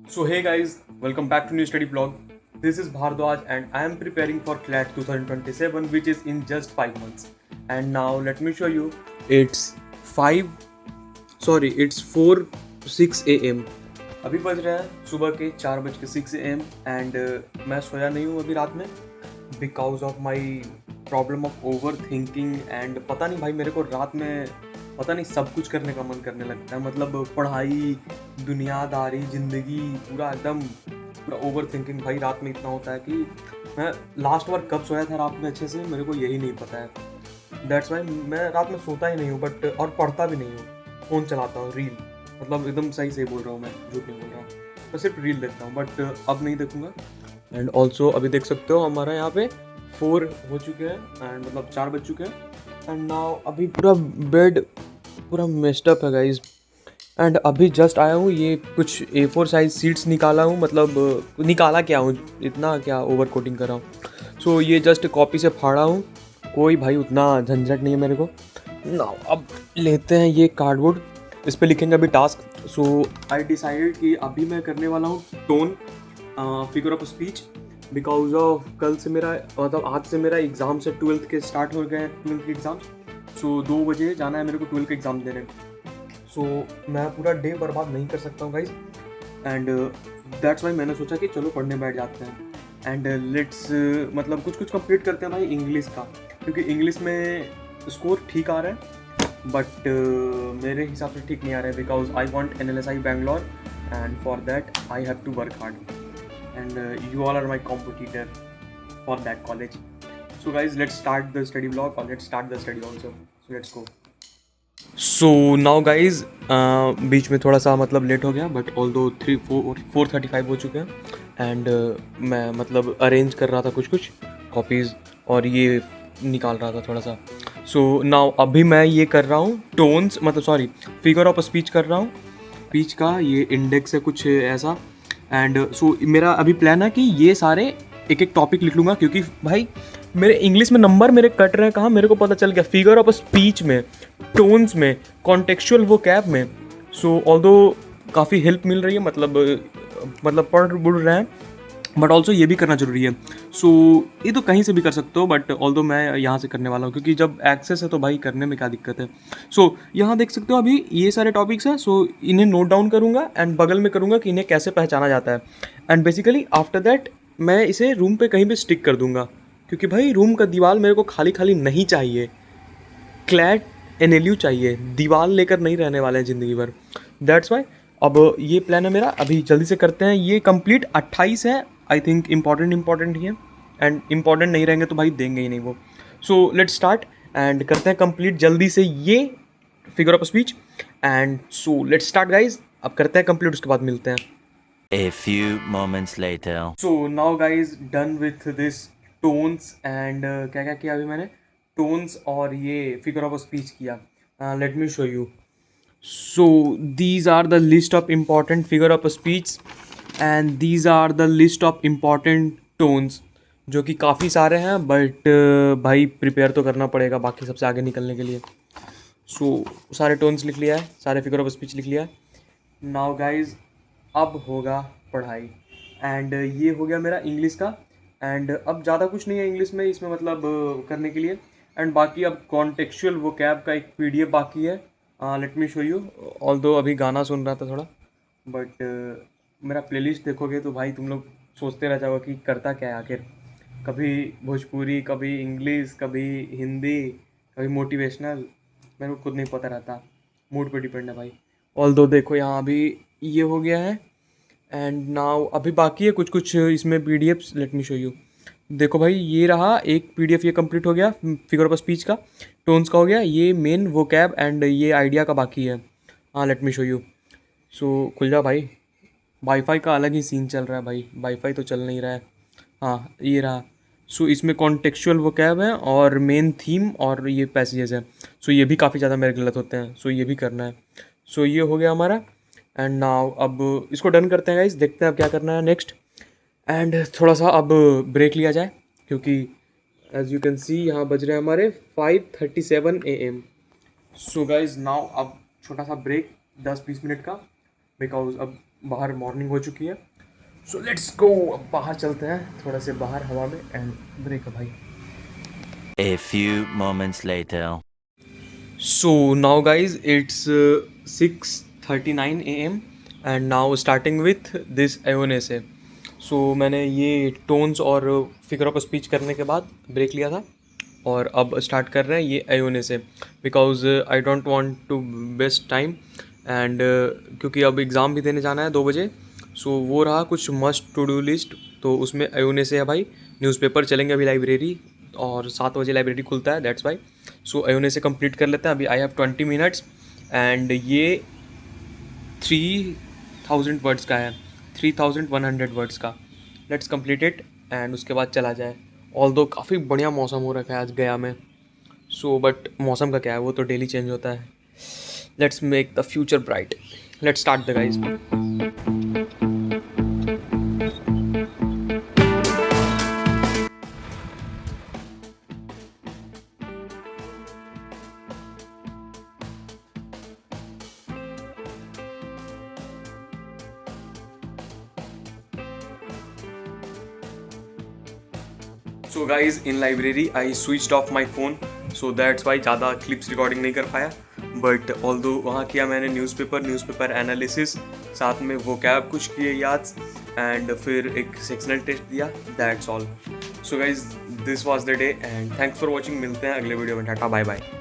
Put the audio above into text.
So hey guys, welcome back to new study blog. This is Bhardwaj and I am preparing for CLAT 2027 which is in just 5 months. And now let me show you. It's 4:06 AM. अभी बज रहे हैं सुबह के 4:06 AM and मैं सोया नहीं हूँ अभी रात में because of my problem of over thinking and पता नहीं भाई मेरे को रात में पता नहीं सब कुछ करने का मन करने लगता है, मतलब पढ़ाई, दुनियादारी, ज़िंदगी, पूरा ओवर थिंकिंग भाई रात में इतना होता है कि मैं लास्ट बार कब सोया था रात में अच्छे से मेरे को यही नहीं पता है। दैट्स वाई मैं रात में सोता ही नहीं हूँ बट और पढ़ता भी नहीं हूँ, फ़ोन चलाता हूँ, रील, मतलब एकदम सही से बोल रहा हूँ, मैं झूठ नहीं बोल रहा, मैं सिर्फ रील देखता हूँ बट अब नहीं देखूँगा। एंड ऑल्सो अभी देख सकते हो हमारा यहाँ पे 4 हो चुके हैं एंड मतलब 4 बज चुके हैं एंड नाउ अभी पूरा बेड पूरा मेस्ड अप है गाइज। एंड अभी जस्ट आया हूँ, ये कुछ A4 साइज सीट्स निकाला हूँ, मतलब निकाला क्या हूँ, इतना क्या ओवर कोटिंग कर रहा हूँ। सो ये जस्ट कॉपी से फाड़ा हूँ, कोई भाई उतना झंझट नहीं है मेरे को ना। अब लेते हैं ये कार्डबोर्ड, इस पर लिखेंगे अभी टास्क। सो आई डिसाइडेड कि अभी मैं करने वाला हूँ tone figure of speech because of कल से मेरा मतलब आज से मेरा एग्ज़ाम से 12th के स्टार्ट हो गए हैं, 12th के एग्ज़ाम। सो 2 बजे जाना है मेरे को 12th के एग्ज़ाम देने। सो मैं पूरा डे बर्बाद नहीं कर सकता हूँ गाइज एंड दैट्स वाई मैंने सोचा कि चलो पढ़ने बैठ जाते हैं एंड लेट्स मतलब कुछ कंप्लीट करते हैं भाई इंग्लिश का, क्योंकि इंग्लिश में स्कोर ठीक आ रहा है बट मेरे हिसाब से ठीक नहीं आ रहा है because I want NLSI Bangalore and for that I have to work hard and you all are my competitor for that college. So guys, let's start the study block or let's start the study also. So let's go. So now guys, बीच में थोड़ा सा मतलब late हो गया but all दो 4:35 हो चुके हैं एंड मैं मतलब अरेंज कर रहा था कुछ कॉपीज़ और ये निकाल रहा था थोड़ा सा। सो नाउ अभी मैं ये कर रहा हूँ टोन्स, मतलब सॉरी फिगर ऑफ स्पीच कर रहा हूँ, स्पीच का ये इंडेक्स है कुछ ऐसा। एंड सो मेरा अभी प्लान है कि ये सारे एक टॉपिक लिख लूँगा, क्योंकि भाई मेरे इंग्लिश में नंबर मेरे कट रहे हैं कहाँ, मेरे को पता चल गया फिगर ऑफ स्पीच में, टोन्स में, कॉन्टेक्चुअल वो कैब में। सो ऑल्दो काफ़ी हेल्प मिल रही है, मतलब पढ़ बुढ़ रहे हैं बट ऑल्सो ये भी करना जरूरी है। सो ये तो कहीं से भी कर सकते हो बट ऑल्दो मैं यहाँ से करने वाला हूँ क्योंकि जब एक्सेस है तो भाई करने में क्या दिक्कत है। सो यहाँ देख सकते हो अभी ये सारे टॉपिक्स हैं, सो इन्हें नोट डाउन करूँगा एंड बगल में करूँगा कि इन्हें कैसे पहचाना जाता है एंड बेसिकली आफ्टर दैट मैं इसे रूम पे कहीं भी स्टिक कर दूँगा, क्योंकि भाई रूम का दीवार मेरे को खाली खाली नहीं चाहिए, क्लैट NLU चाहिए, दीवार लेकर नहीं रहने वाले हैं ज़िंदगी भर। दैट्स वाई अब ये प्लान है मेरा, अभी जल्दी से करते हैं ये कंप्लीट। 28 है आई थिंक, इम्पॉर्टेंट ही है एंड इम्पॉर्टेंट नहीं रहेंगे तो भाई देंगे ही नहीं वो। सो लेट्स स्टार्ट एंड करते हैं कंप्लीट जल्दी से ये figure of speech and so let's start guys. अब करते हैं कंप्लीट, उसके बाद मिलते हैं। A few moments later. So now guys done with this tones and क्या क्या किया अभी मैंने, टोन्स और ये फिगर ऑफ स्पीच किया। Let me show you. So these are the list of important figure of speech and these are the list of important tones, जो कि काफ़ी सारे हैं बट भाई प्रिपेयर तो करना पड़ेगा बाकी सबसे आगे निकलने के लिए। सो सारे टोन्स लिख लिया है, सारे फिगर ऑफ स्पीच लिख लिया है। नाउ गाइज अब होगा पढ़ाई एंड ये हो गया मेरा इंग्लिश का एंड अब ज़्यादा कुछ नहीं है इंग्लिश में इसमें मतलब करने के लिए एंड बाकी अब कॉन्टेक्चुअल वो कैब का एक PDF बाकी है। Late me show you, although अभी गाना सुन रहा था थोड़ा बट मेरा प्लेलिस्ट देखोगे तो भाई तुम लोग सोचते रह जाओगे कि करता क्या है आखिर, कभी भोजपुरी, कभी इंग्लिश, कभी हिंदी, कभी मोटिवेशनल, मेरे को खुद नहीं पता रहता, मूड पे डिपेंड है भाई। ऑल्दो देखो यहाँ अभी ये हो गया है एंड नाउ अभी बाकी है कुछ इसमें PDFs। Late me show you, देखो भाई ये रहा एक PDF, ये कंप्लीट हो गया फिगर ऑफ स्पीच का, टोन्स का हो गया, ये मेन वो कैब एंड ये आइडिया का बाकी है। हाँ लेट मी शो यू। सो खुल जा भाई, वाईफाई का अलग ही सीन चल रहा है भाई, वाईफाई तो चल नहीं रहा है। हाँ ये रहा। सो इसमें कॉन्टेक्चुअल वो कैब है और मेन थीम और ये पैसेजेस हैं। सो ये भी काफ़ी ज़्यादा मेरे गलत होते हैं, सो ये भी करना है। सो ये हो गया हमारा एंड नाउ अब इसको डन करते हैं गाइस, देखते हैं अब क्या करना है नेक्स्ट एंड थोड़ा सा अब ब्रेक लिया जाए क्योंकि एज यू कैन सी यहाँ बज रहे हैं हमारे 5:37 AM। सो गाइज नाउ अब छोटा सा ब्रेक 10-20 मिनट का बिकॉज अब बाहर मॉर्निंग हो चुकी है, सो लेट्स गो। अब बाहर चलते हैं थोड़ा से बाहर हवा में एंड ब्रेक भाई। A few moments later. So now guys it's 6:39 a.m. and now starting with this Ionese. So मैंने ये टोन्स और फिगर ऑफ स्पीच करने के बाद ब्रेक लिया था और अब स्टार्ट कर रहे हैं ये Ionese because I don't want to waste time and क्योंकि अब एग्ज़ाम भी देने जाना है 2 बजे। सो वो रहा कुछ मस्ट टू डू लिस्ट, तो उसमें Ionese है भाई। न्यूज़पेपर चलेंगे अभी लाइब्रेरी और 7 बजे लाइब्रेरी खुलता है, that's why. So Ionese complete कर लेते हैं अभी। आई हैव 20 मिनट्स एंड ये 3000 वर्ड्स का है, 3100 वर्ड्स का। लेट्स कंप्लीट इट एंड उसके बाद चला जाए। ऑल्दो काफ़ी बढ़िया मौसम हो रखा है आज गया में। सो बट मौसम का क्या है, वो तो डेली चेंज होता है। Let's make the future bright. Let's start the guys. So guys in library I switched of my phone, so that's why ज़्यादा क्लिप्स रिकॉर्डिंग नहीं कर पाया। बट ऑल्दो वहाँ किया मैंने न्यूज़पेपर एनालिसिस, साथ में वोकैब कुछ किए याद एंड फिर एक सेक्शनल टेस्ट दिया, that's all. So guys this was the day and thanks for watching. मिलते हैं अगले वीडियो में, टाटा बाय बाय।